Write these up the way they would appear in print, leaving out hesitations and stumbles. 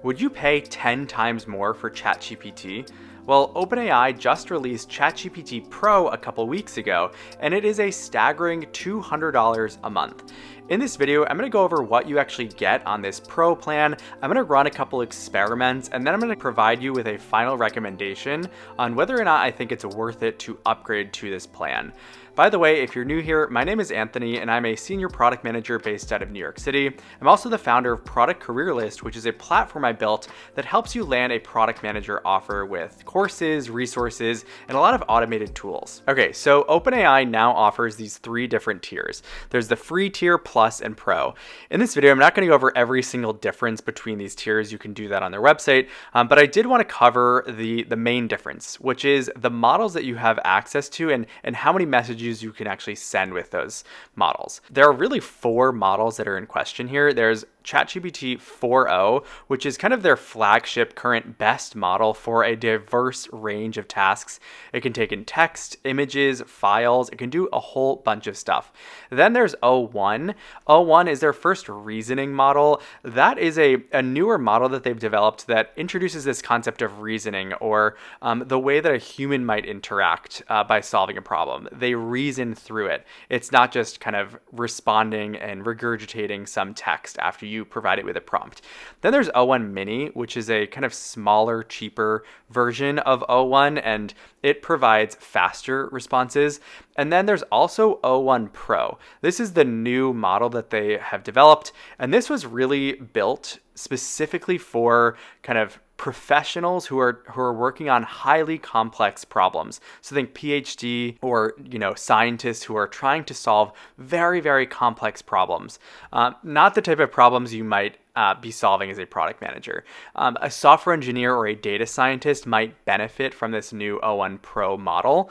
Would you pay 10 times more for ChatGPT? Well, OpenAI just released ChatGPT Pro a couple weeks ago, and it is a staggering $200 a month. In this video, I'm going to go over what you actually get on this Pro plan. I'm going to run a couple experiments, and then I'm going to provide you with a final recommendation on whether or not I think it's worth it to upgrade to this plan. By the way, if you're new here, my name is Anthony, and I'm a senior product manager based out of New York City. I'm also the founder of Product Career List, which is a platform I built that helps you land a product manager offer with courses, resources, and a lot of automated tools. Okay, so OpenAI now offers these three different tiers. There's the free tier, Plus, and Pro. In this video, I'm not going to go over every single difference between these tiers. You can do that on their website, but I did want to cover the main difference, which is the models that you have access to and how many messages you can actually send with those models. There are really four models that are in question here. There's ChatGPT 4o, which is kind of their flagship current best model for a diverse range of tasks. It can take in text, images, files. It can do a whole bunch of stuff. Then there's o1. o1 is their first reasoning model. That is a newer model that they've developed that introduces this concept of reasoning, or the way that a human might interact by solving a problem. They reason through it. It's not just kind of responding and regurgitating some text after you provide it with a prompt. Then there's o1 Mini, which is a kind of smaller, cheaper version of o1, and it provides faster responses. And then there's also o1 Pro. This is the new model that they have developed, and this was really built specifically for kind of professionals who are working on highly complex problems. So think PhD or scientists who are trying to solve very, very complex problems. Not the type of problems you might be solving as a product manager. A software engineer or a data scientist might benefit from this new o1 Pro model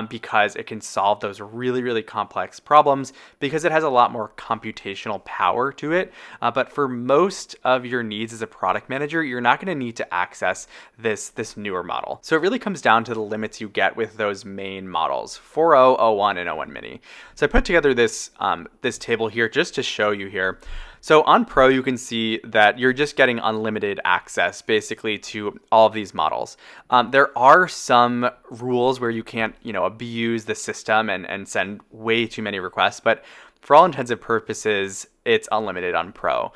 because it can solve those really, really complex problems because it has a lot more computational power to it. But for most of your needs as a product manager, you're not going to need to access this newer model. So it really comes down to the limits you get with those main models, 4o, o1, and o1 Mini. So I put together this table here just to show you here. So on Pro, you can see that you're just getting unlimited access basically to all of these models. There are some rules where you can't, abuse the system and send way too many requests, but for all intents and purposes, it's unlimited on Pro.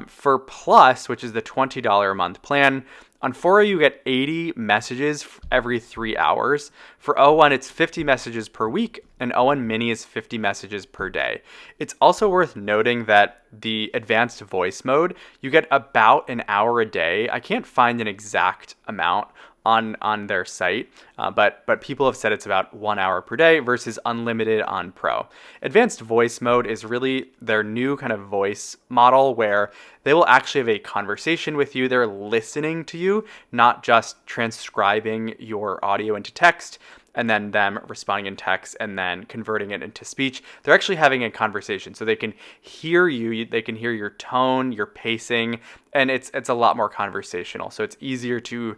For Plus, which is the $20 a month plan, on 4o, you get 80 messages every 3 hours. For o1, it's 50 messages per week, and o1 Mini is 50 messages per day. It's also worth noting that the advanced voice mode, you get about an hour a day. I can't find an exact amount on their site, but people have said it's about 1 hour per day versus unlimited on Pro. Advanced voice mode is really their new kind of voice model where they will actually have a conversation with you. They're listening to you, not just transcribing your audio into text and then them responding in text and then converting it into speech. They're actually having a conversation, so they can hear you, they can hear your tone, your pacing, and it's a lot more conversational. So it's easier to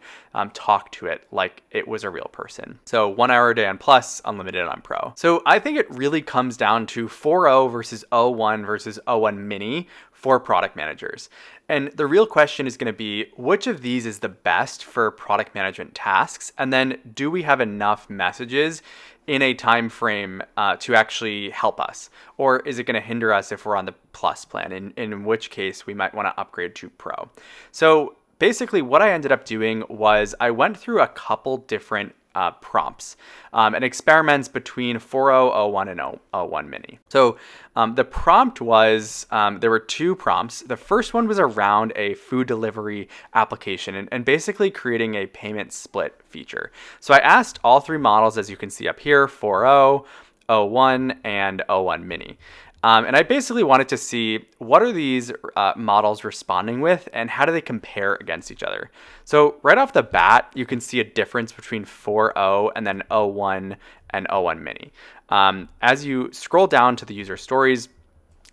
talk to it like it was a real person. So 1 hour a day on Plus, unlimited on Pro. So I think it really comes down to 4o versus o1 versus o1 Mini for product managers. And the real question is going to be, which of these is the best for product management tasks? And then do we have enough messages in a time frame to actually help us? Or is it going to hinder us if we're on the Plus plan, in which case we might want to upgrade to Pro? So basically what I ended up doing was I went through a couple different prompts and experiments between 4o, o1, and o1 Mini. So the prompt was, there were two prompts. The first one was around a food delivery application and basically creating a payment split feature. So I asked all three models, as you can see up here, 4o, o1, and o1 Mini. And I basically wanted to see what are these models responding with and how do they compare against each other. So right off the bat, you can see a difference between 4o and then o1 and o1 Mini. As you scroll down to the user stories,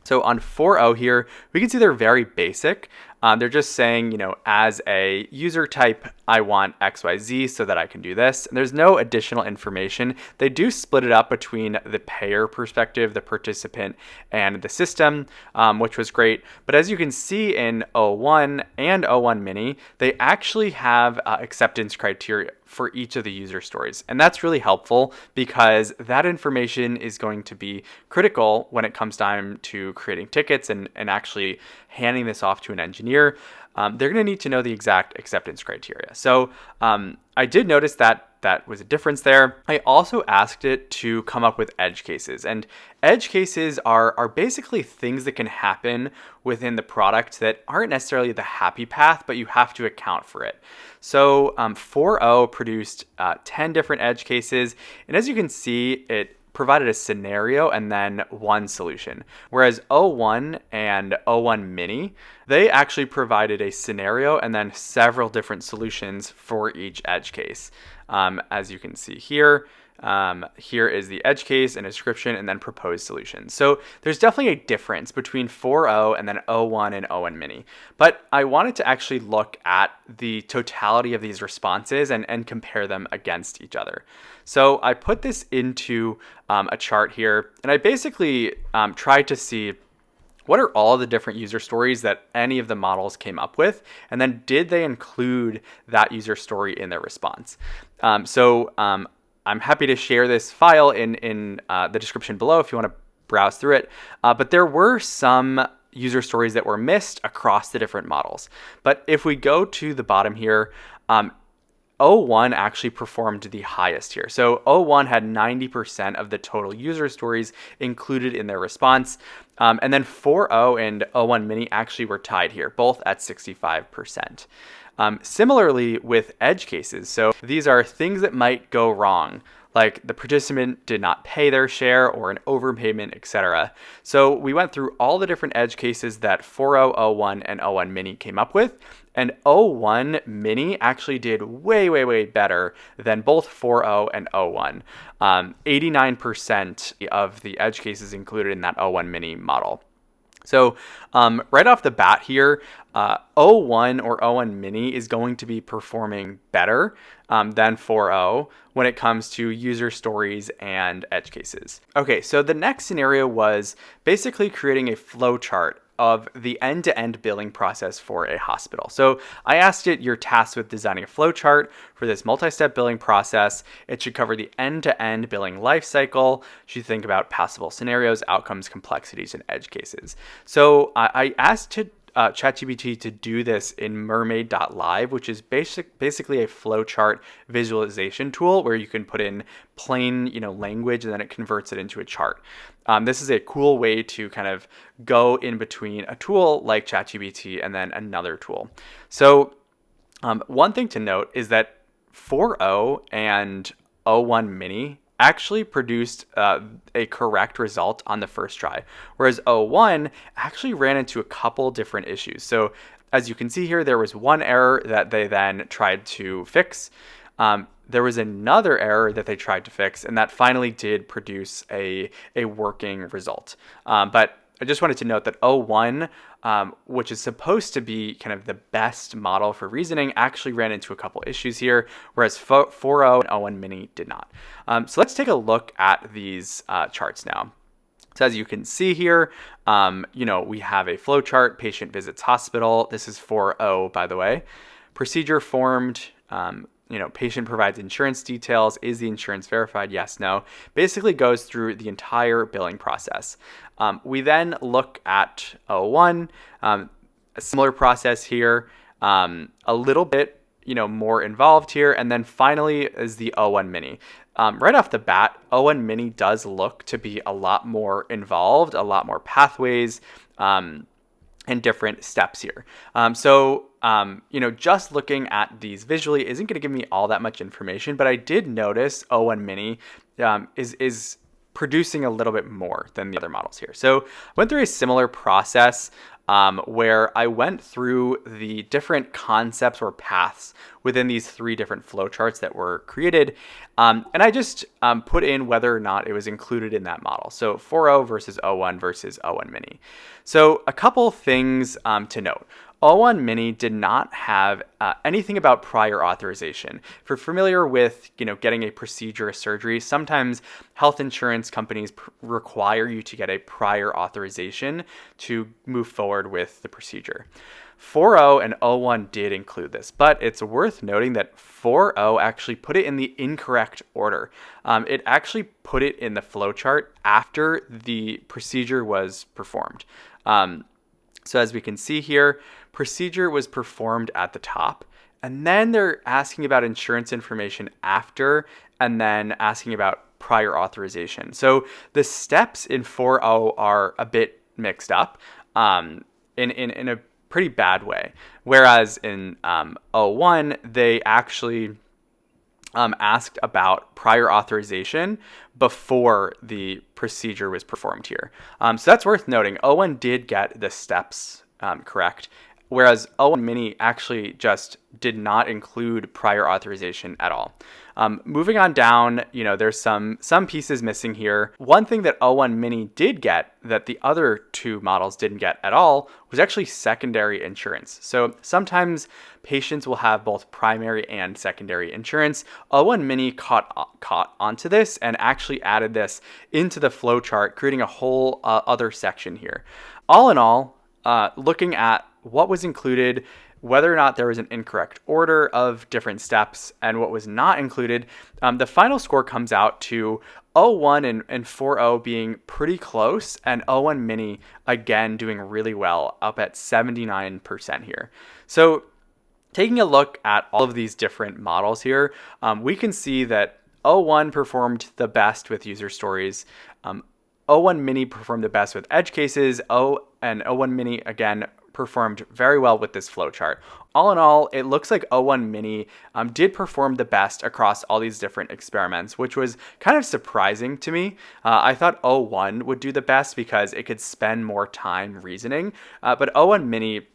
so on 4o here, we can see they're very basic. They're just saying, as a user type, I want XYZ so that I can do this. And there's no additional information. They do split it up between the payer perspective, the participant, and the system, which was great. But as you can see in O1 and O1 Mini, they actually have acceptance criteria for each of the user stories. And that's really helpful because that information is going to be critical when it comes time to creating tickets and actually handing this off to an engineer. They're going to need to know the exact acceptance criteria. So I did notice that was a difference there. I also asked it to come up with edge cases. And edge cases are basically things that can happen within the product that aren't necessarily the happy path, but you have to account for it. So 4.0 produced 10 different edge cases. And as you can see, it provided a scenario and then one solution. Whereas O1 and O1 Mini, they actually provided a scenario and then several different solutions for each edge case. As you can see here, here is the edge case and description and then proposed solutions. So there's definitely a difference between 4.0 and then O1 and O1 Mini. But I wanted to actually look at the totality of these responses and compare them against each other. So I put this into a chart here, and I basically tried to see what are all the different user stories that any of the models came up with, and then did they include that user story in their response? I'm happy to share this file in the description below if you want to browse through it. But there were some user stories that were missed across the different models. But if we go to the bottom here, O1 actually performed the highest here. So O1 had 90% of the total user stories included in their response. And then 4.0 and O1 Mini actually were tied here, both at 65%. Similarly with edge cases, so these are things that might go wrong, like the participant did not pay their share or an overpayment, etc. So we went through all the different edge cases that 4.0, O1, and O1 Mini came up with, and O1 Mini actually did way, way, way better than both 4.0 and O1. 89% of the edge cases included in that O1 Mini model. So right off the bat here, O1 or O1 Mini is going to be performing better than 4.0 when it comes to user stories and edge cases. Okay, so the next scenario was basically creating a flow chart of the end-to-end billing process for a hospital. So I asked it, you're tasked with designing a flow chart for this multi-step billing process. It should cover the end-to-end billing lifecycle. Should think about passable scenarios, outcomes, complexities, and edge cases. So I asked ChatGPT to do this in mermaid.live, which is basically a flowchart visualization tool where you can put in plain language and then it converts it into a chart. This is a cool way to kind of go in between a tool like ChatGPT and then another tool. So one thing to note is that 4.0 and O1 Mini actually produced a correct result on the first try, whereas O1 actually ran into a couple different issues. So as you can see here, there was one error that they then tried to fix. There was another error that they tried to fix, and that finally did produce a working result. But I just wanted to note that O1, which is supposed to be kind of the best model for reasoning, actually ran into a couple issues here, whereas 4.0 and O1 Mini did not. So let's take a look at these charts now. So as you can see here, we have a flow chart, patient visits hospital. This is 4.0, by the way. Procedure formed. Patient provides insurance details. Is the insurance verified? Yes, no. Basically goes through the entire billing process. We then look at O1, a similar process here, a little bit more involved here. And then finally is the O1 Mini. Right off the bat, O1 Mini does look to be a lot more involved, a lot more pathways, and different steps here. Just looking at these visually isn't going to give me all that much information, but I did notice O1 Mini is producing a little bit more than the other models here. So I went through a similar process where I went through the different concepts or paths within these three different flowcharts that were created. And I just put in whether or not it was included in that model. So 4.0 versus O1 versus O1 Mini. So a couple things to note. O1 Mini did not have anything about prior authorization. If you're familiar with, getting a procedure or surgery, sometimes health insurance companies require you to get a prior authorization to move forward with the procedure. 4.0 and O1 did include this, but it's worth noting that 4.0 actually put it in the incorrect order. It actually put it in the flowchart after the procedure was performed. So as we can see here, procedure was performed at the top, and then they're asking about insurance information after, and then asking about prior authorization. So the steps in 4.0 are a bit mixed up in a pretty bad way. Whereas in O1, they actually asked about prior authorization before the procedure was performed here. So that's worth noting. O1 did get the steps correct, whereas O1 Mini actually just did not include prior authorization at all. Moving on down, there's some pieces missing here. One thing that O1 Mini did get that the other two models didn't get at all was actually secondary insurance. So sometimes patients will have both primary and secondary insurance. O1 Mini caught onto this and actually added this into the flowchart, creating a whole other section here. All in all, looking at what was included, whether or not there was an incorrect order of different steps, and what was not included, the final score comes out to O1 and 4.0 being pretty close, and O1 Mini, again, doing really well, up at 79% here. So taking a look at all of these different models here, we can see that O1 performed the best with user stories. O1 Mini performed the best with edge cases. And O1 Mini, again, performed very well with this flowchart. All in all, it looks like O1 Mini did perform the best across all these different experiments, which was kind of surprising to me. I thought O1 would do the best because it could spend more time reasoning, but O1 Mini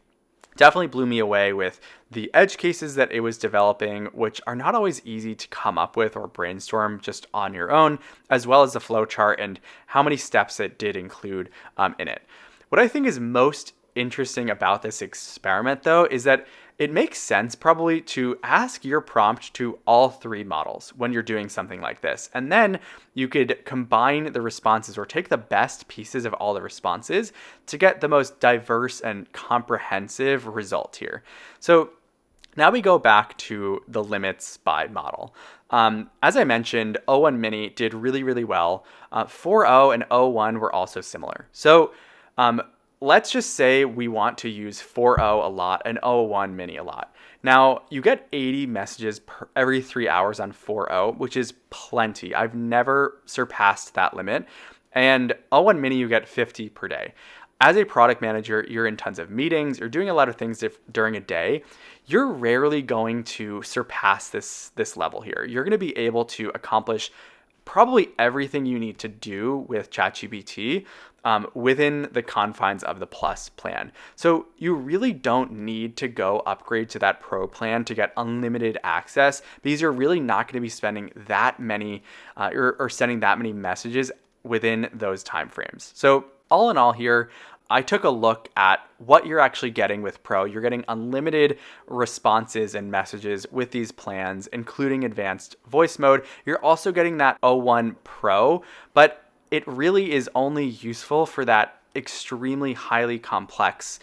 definitely blew me away with the edge cases that it was developing, which are not always easy to come up with or brainstorm just on your own, as well as the flowchart and how many steps it did include in it. What I think is most interesting about this experiment, though, is that it makes sense probably to ask your prompt to all three models when you're doing something like this. And then you could combine the responses or take the best pieces of all the responses to get the most diverse and comprehensive result here. So now we go back to the limits by model. As I mentioned, O1 Mini did really, really well. 4.0 and O1 were also similar. So let's just say we want to use 4.0 a lot and O1 Mini a lot. Now, you get 80 messages every 3 hours on 4.0, which is plenty. I've never surpassed that limit. And O1 Mini, you get 50 per day. As a product manager, you're in tons of meetings, you're doing a lot of things during a day. You're rarely going to surpass this level here. You're going to be able to accomplish probably everything you need to do with ChatGPT within the confines of the Plus plan. So you really don't need to go upgrade to that Pro plan to get unlimited access, because you're really not going to be spending that many or sending that many messages within those timeframes. So all in all here, I took a look at what you're actually getting with Pro. You're getting unlimited responses and messages with these plans, including advanced voice mode. You're also getting that O1 Pro, but it really is only useful for that extremely highly complex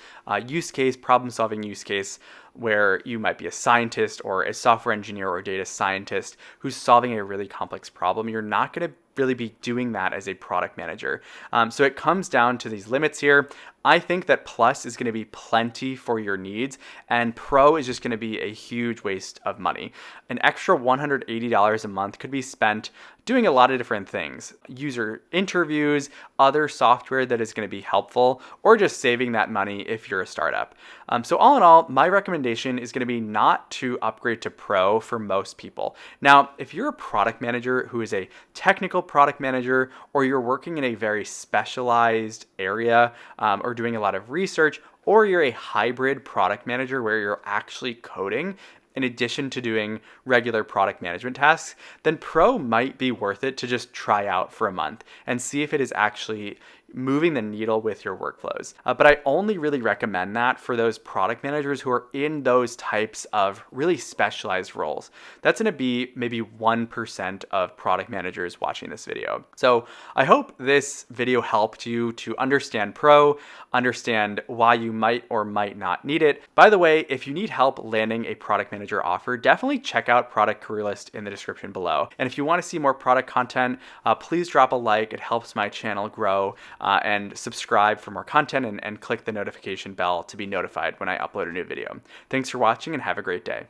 use case, problem-solving use case, where you might be a scientist or a software engineer or data scientist who's solving a really complex problem. You're not going to really be doing that as a product manager. So it comes down to these limits here. I think that Plus is going to be plenty for your needs, and Pro is just going to be a huge waste of money. An extra $180 a month could be spent doing a lot of different things: user interviews, other software that is going to be helpful, or just saving that money if you're a startup. So all in all, my recommendation is going to be not to upgrade to Pro for most people. Now, if you're a product manager who is a technical product manager, or you're working in a very specialized area, or doing a lot of research, or you're a hybrid product manager where you're actually coding in addition to doing regular product management tasks, then Pro might be worth it to just try out for a month and see if it is actually moving the needle with your workflows. But I only really recommend that for those product managers who are in those types of really specialized roles. That's going to be maybe 1% of product managers watching this video. So I hope this video helped you to understand Pro, understand why you might or might not need it. By the way, if you need help landing a product manager offer, definitely check out Product Career List in the description below. And if you want to see more product content, please drop a like. It helps my channel grow. And subscribe for more content and click the notification bell to be notified when I upload a new video. Thanks for watching and have a great day.